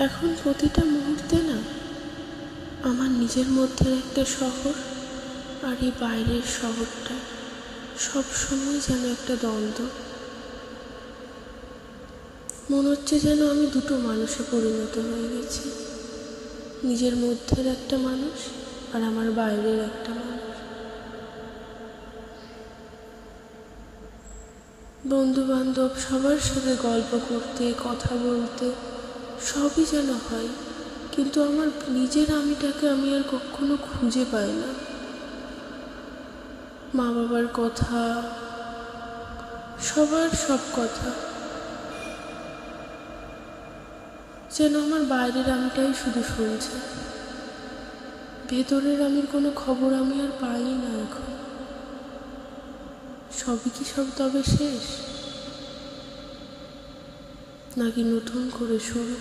এখন প্রতিটা মুহূর্তে না আমার নিজের মধ্যে একটা শহর আর এই বাইরের শহরটা সব সময় যেন একটা দ্বন্দ্ব। মনে হচ্ছে যেন আমি দুটো মানুষে পরিণত হয়ে গেছি, নিজের মধ্যের একটা মানুষ আর আমার বাইরের একটা মানুষ। বন্ধু বান্ধব সবার সাথে গল্প করতে, কথা বলতে সবই যেন হয়, কিন্তু আমার নিজের আমিটাকে আমি আর কখনো খুঁজে পাই না। মা বাবার কথা, সবার সব কথা যেন আমার বাইরের আমিটাই শুধু শুনছে, ভেতরের আমির কোনো খবর আমি আর পাই না এখন। সবই কি সব তবে শেষ, নাকি নতুন করে শুরু?